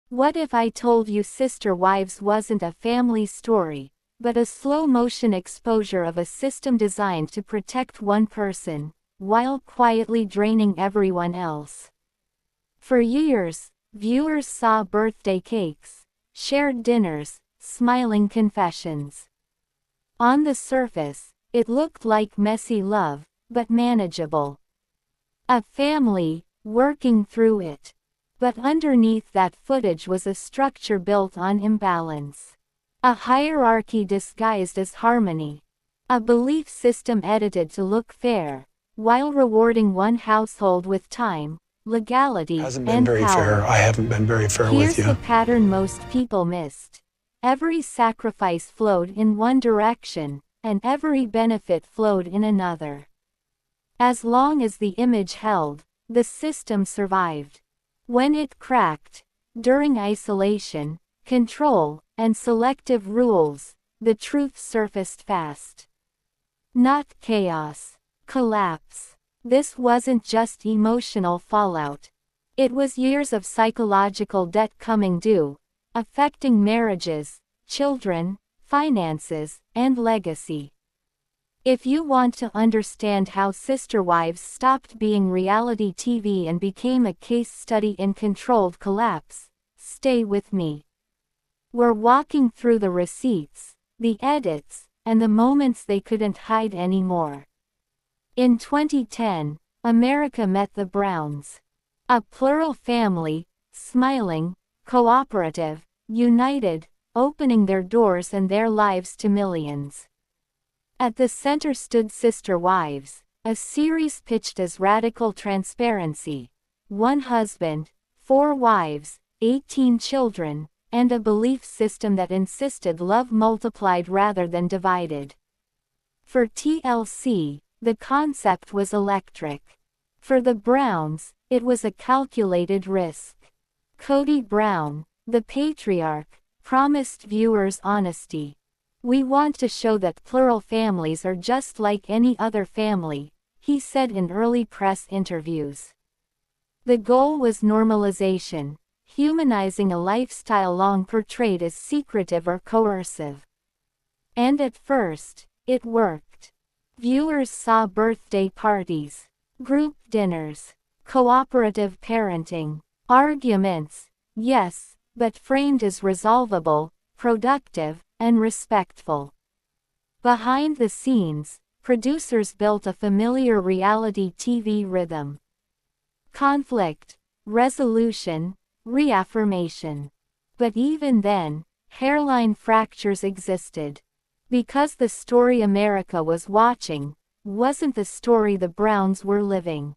What if I told you Sister Wives wasn't a family story, but a slow-motion exposure of a system designed to protect one person, while quietly draining everyone else? For years, viewers saw birthday cakes, shared dinners, smiling confessions. On the surface, it looked like messy love, but manageable. A family, working through it. But underneath that footage was a structure built on imbalance. A hierarchy disguised as harmony. A belief system edited to look fair, while rewarding one household with time, legality, and power. I haven't been very fair with you. Here's the pattern most people missed. Every sacrifice flowed in one direction, and every benefit flowed in another. As long as the image held, the system survived. When it cracked, during isolation, control, and selective rules, the truth surfaced fast. Not chaos. Collapse. This wasn't just emotional fallout. It was years of psychological debt coming due, affecting marriages, children, finances, and legacy. If you want to understand how Sister Wives stopped being reality TV and became a case study in controlled collapse, stay with me. We're walking through the receipts, the edits, and the moments they couldn't hide anymore. In 2010, America met the Browns. A plural family, smiling, cooperative, united, opening their doors and their lives to millions. At the center stood Sister Wives, a series pitched as radical transparency. One husband, 4 wives, 18 children, and a belief system that insisted love multiplied rather than divided. For TLC, the concept was electric. For the Browns, it was a calculated risk. Kody Brown, the patriarch, promised viewers honesty. "We want to show that plural families are just like any other family," he said in early press interviews. The goal was normalization, humanizing a lifestyle long portrayed as secretive or coercive. And at first, it worked. Viewers saw birthday parties, group dinners, cooperative parenting, arguments, yes, but framed as resolvable, productive, and respectful. Behind the scenes, producers built a familiar reality TV rhythm. Conflict, resolution, reaffirmation. But even then, hairline fractures existed. Because the story America was watching wasn't the story the Browns were living.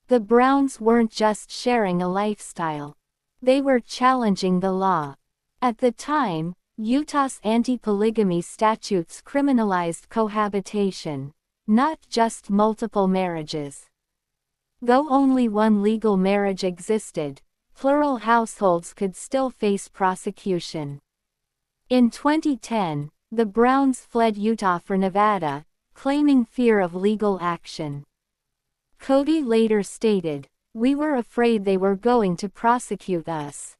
The Browns weren't just sharing a lifestyle. They were challenging the law. At the time, Utah's anti-polygamy statutes criminalized cohabitation, not just multiple marriages. Though only one legal marriage existed, plural households could still face prosecution. In 2010, the Browns fled Utah for Nevada, claiming fear of legal action. Kody later stated, "We were afraid they were going to prosecute us."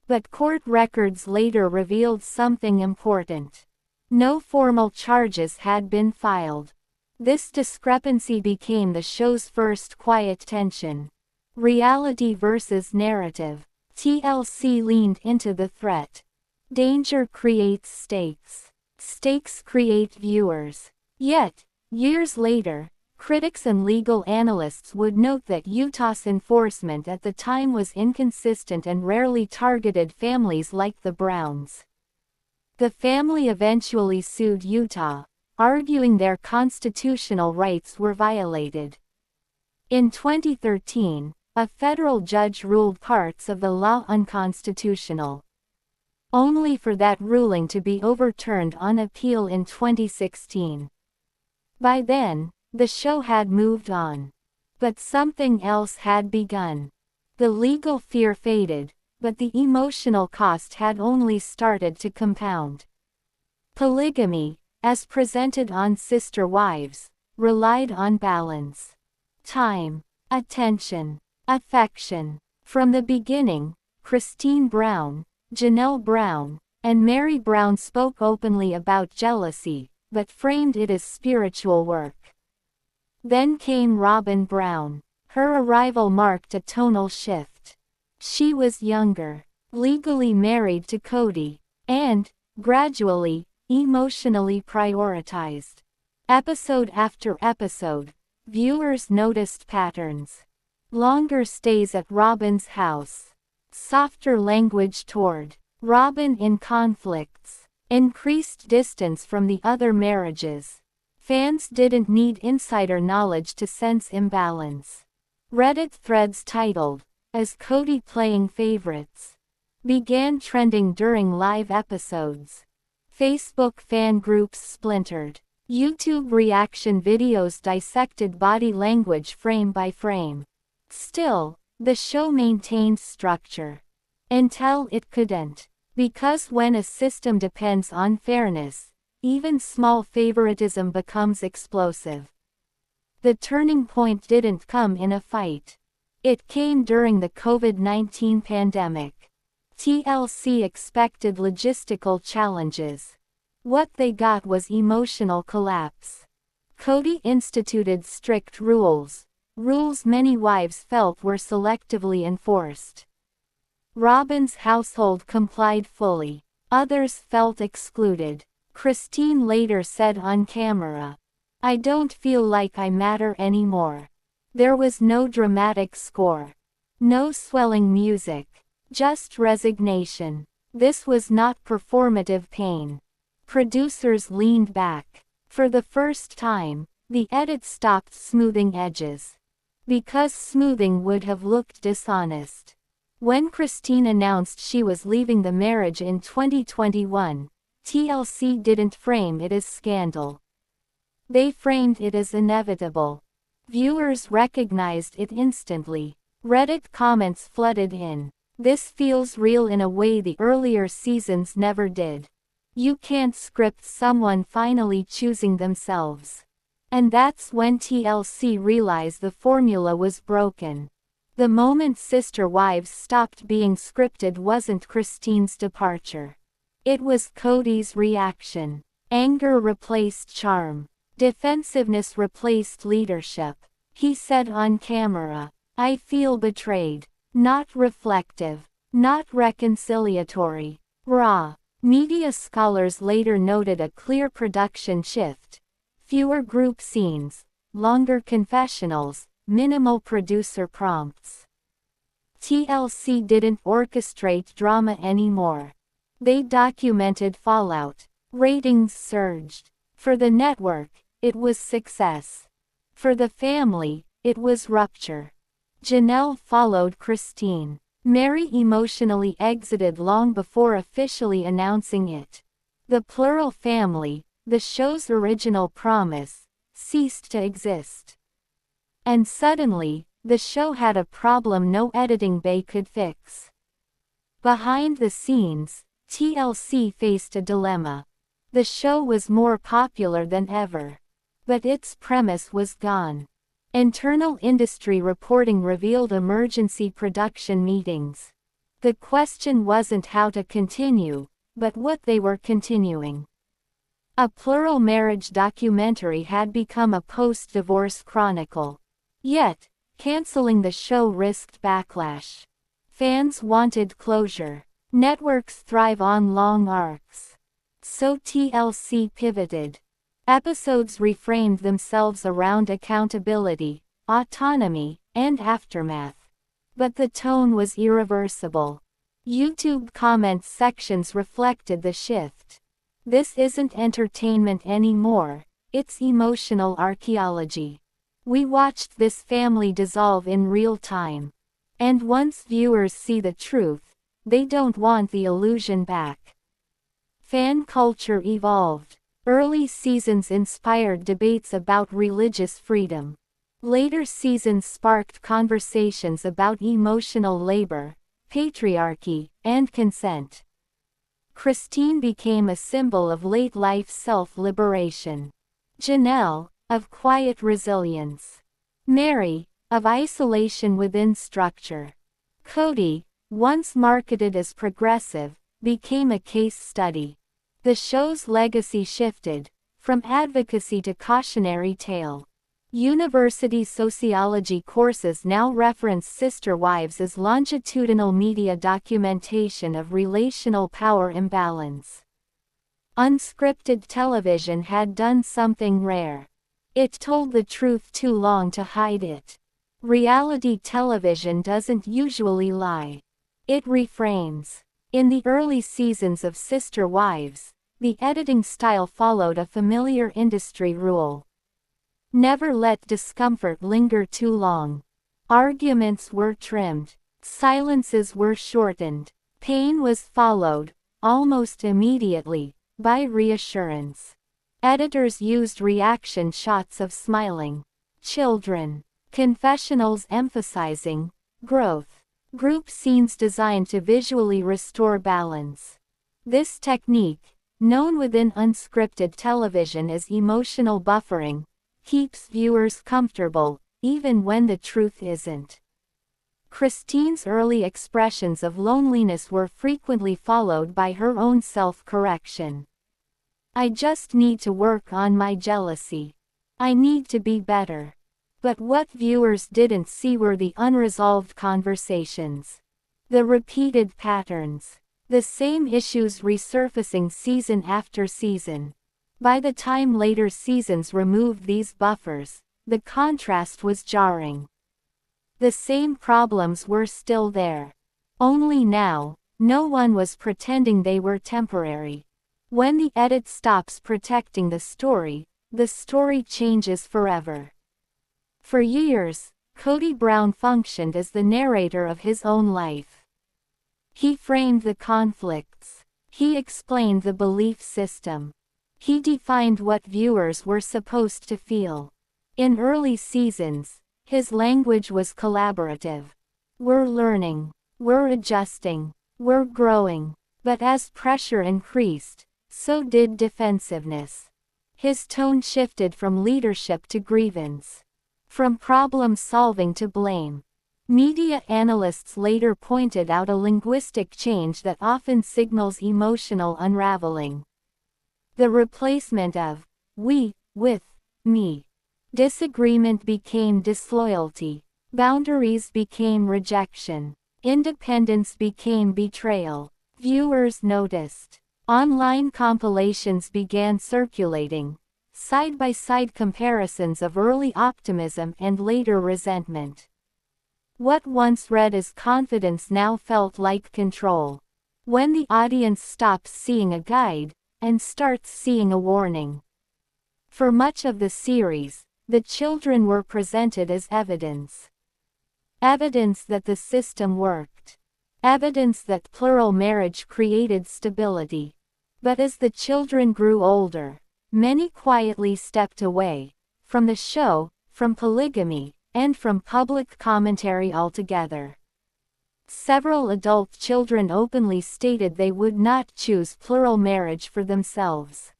But court records later revealed something important. No formal charges had been filed. This discrepancy became the show's first quiet tension. Reality versus narrative. TLC leaned into the threat. Danger creates stakes. Stakes create viewers. Yet, years later, critics and legal analysts would note that Utah's enforcement at the time was inconsistent and rarely targeted families like the Browns. The family eventually sued Utah, arguing their constitutional rights were violated. In 2013, a federal judge ruled parts of the law unconstitutional, only for that ruling to be overturned on appeal in 2016. By then, the show had moved on. But something else had begun. The legal fear faded, but the emotional cost had only started to compound. Polygamy, as presented on Sister Wives, relied on balance. Time, attention, affection. From the beginning, Christine Brown, Janelle Brown, and Mary Brown spoke openly about jealousy, but framed it as spiritual work. Then came Robin Brown. Her arrival marked a tonal shift. She was younger, legally married to Kody, and, gradually, emotionally prioritized. Episode after episode, viewers noticed patterns. Longer stays at Robin's house. Softer language toward Robin in conflicts. Increased distance from the other marriages. Fans didn't need insider knowledge to sense imbalance. Reddit threads titled, "As Kody Playing Favorites?" began trending during live episodes. Facebook fan groups splintered. YouTube reaction videos dissected body language frame by frame. Still, the show maintained structure. Until it couldn't. Because when a system depends on fairness, even small favoritism becomes explosive. The turning point didn't come in a fight. It came during the COVID-19 pandemic. TLC expected logistical challenges. What they got was emotional collapse. Kody instituted strict rules many wives felt were selectively enforced. Robin's household complied fully. Others felt excluded. Christine later said on camera, "I don't feel like I matter anymore." There was no dramatic score. No swelling music. Just resignation. This was not performative pain. Producers leaned back. For the first time, the edit stopped smoothing edges. Because smoothing would have looked dishonest. When Christine announced she was leaving the marriage in 2021, TLC didn't frame it as scandal. They framed it as inevitable. Viewers recognized it instantly. Reddit comments flooded in. "This feels real in a way the earlier seasons never did. You can't script someone finally choosing themselves." And that's when TLC realized the formula was broken. The moment sister wives stopped being scripted wasn't Christine's departure. It was Kody's reaction. Anger replaced charm. Defensiveness replaced leadership. He said on camera, "I feel betrayed. Not reflective. Not reconciliatory. Raw." Media scholars later noted a clear production shift. Fewer group scenes, longer confessionals, minimal producer prompts. TLC didn't orchestrate drama anymore. They documented fallout. Ratings surged. For the network, it was success. For the family, it was rupture. Janelle followed Christine. Mary emotionally exited long before officially announcing it. The plural family, the show's original promise, ceased to exist. And suddenly, the show had a problem no editing bay could fix. Behind the scenes, TLC faced a dilemma. The show was more popular than ever. But its premise was gone. Internal industry reporting revealed emergency production meetings. The question wasn't how to continue, but what they were continuing. A plural marriage documentary had become a post-divorce chronicle. Yet, canceling the show risked backlash. Fans wanted closure. Networks thrive on long arcs. So TLC pivoted. Episodes reframed themselves around accountability, autonomy, and aftermath. But the tone was irreversible. YouTube comment sections reflected the shift. This isn't entertainment anymore, it's emotional archaeology. We watched this family dissolve in real time. And once viewers see the truth, they don't want the illusion back. Fan culture evolved. Early seasons inspired debates about religious freedom. Later seasons sparked conversations about emotional labor, patriarchy, and consent. Christine became a symbol of late-life self-liberation. Janelle, of quiet resilience. Mary, of isolation within structure. Kody, once marketed as progressive, became a case study. The show's legacy shifted from advocacy to cautionary tale. University sociology courses now reference sister wives as longitudinal media documentation of relational power imbalance. Unscripted television had done something rare. It told the truth too long to hide it. Reality television doesn't usually lie. It reframes. In the early seasons of Sister Wives, the editing style followed a familiar industry rule. Never let discomfort linger too long. Arguments were trimmed. Silences were shortened. Pain was followed, almost immediately, by reassurance. Editors used reaction shots of smiling children, confessionals emphasizing growth, group scenes designed to visually restore balance. This technique, known within unscripted television as emotional buffering, keeps viewers comfortable, even when the truth isn't. Christine's early expressions of loneliness were frequently followed by her own self-correction. "I just need to work on my jealousy. I need to be better." But what viewers didn't see were the unresolved conversations. The repeated patterns. The same issues resurfacing season after season. By the time later seasons removed these buffers, the contrast was jarring. The same problems were still there. Only now, no one was pretending they were temporary. When the edit stops protecting the story changes forever. For years, Kody Brown functioned as the narrator of his own life. He framed the conflicts. He explained the belief system. He defined what viewers were supposed to feel. In early seasons, his language was collaborative. "We're learning. We're adjusting. We're growing." But as pressure increased, so did defensiveness. His tone shifted from leadership to grievance. From problem-solving to blame. Media analysts later pointed out a linguistic change that often signals emotional unraveling. The replacement of "we" with "me." Disagreement became disloyalty. Boundaries became rejection. Independence became betrayal. Viewers noticed. Online compilations began circulating. Side-by-side comparisons of early optimism and later resentment. What once read as confidence now felt like control. When the audience stops seeing a guide, and starts seeing a warning. For much of the series, the children were presented as evidence. Evidence that the system worked. Evidence that plural marriage created stability. But as the children grew older, many quietly stepped away from the show, from polygamy, and from public commentary altogether. Several adult children openly stated they would not choose plural marriage for themselves.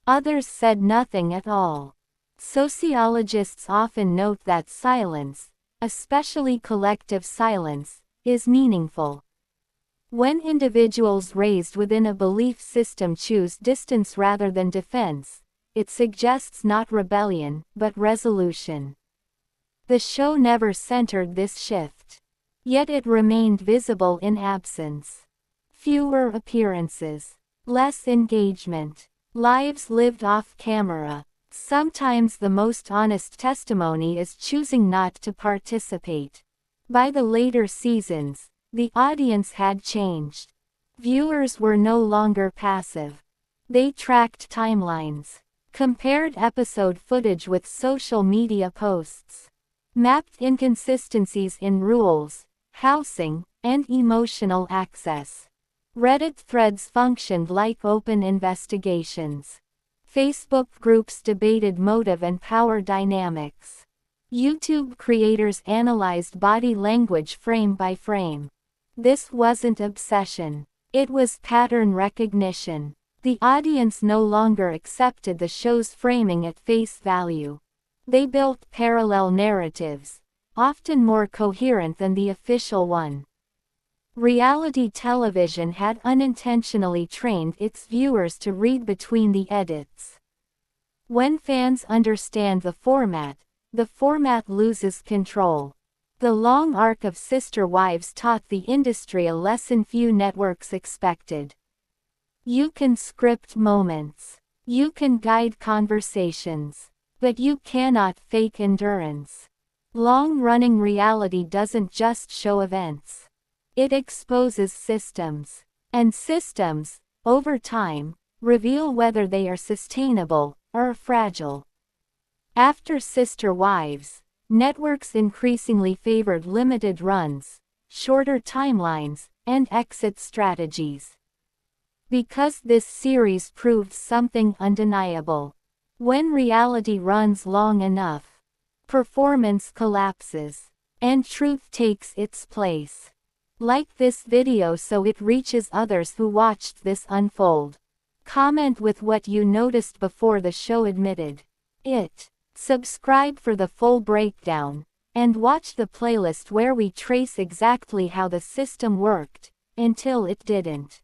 Others said nothing at all. Sociologists often note that silence, especially collective silence, is meaningful. When individuals raised within a belief system choose distance rather than defense, it suggests not rebellion, but resolution. The show never centered this shift. Yet it remained visible in absence. Fewer appearances. Less engagement. Lives lived off camera. Sometimes the most honest testimony is choosing not to participate. By the later seasons, the audience had changed. Viewers were no longer passive. They tracked timelines, compared episode footage with social media posts, mapped inconsistencies in rules, housing, and emotional access. Reddit threads functioned like open investigations. Facebook groups debated motive and power dynamics. YouTube creators analyzed body language frame by frame. This wasn't obsession. It was pattern recognition. The audience no longer accepted the show's framing at face value. They built parallel narratives, often more coherent than the official one. Reality television had unintentionally trained its viewers to read between the edits. When fans understand the format loses control. The long arc of Sister Wives taught the industry a lesson few networks expected. You can script moments. You can guide conversations. But you cannot fake endurance. Long-running reality doesn't just show events. It exposes systems. And systems, over time, reveal whether they are sustainable or fragile. After Sister Wives, networks increasingly favored limited runs, shorter timelines, and exit strategies. Because this series proved something undeniable. When reality runs long enough, performance collapses, and truth takes its place. Like this video so it reaches others who watched this unfold. Comment with what you noticed before the show admitted it. Subscribe for the full breakdown, and watch the playlist where we trace exactly how the system worked, until it didn't.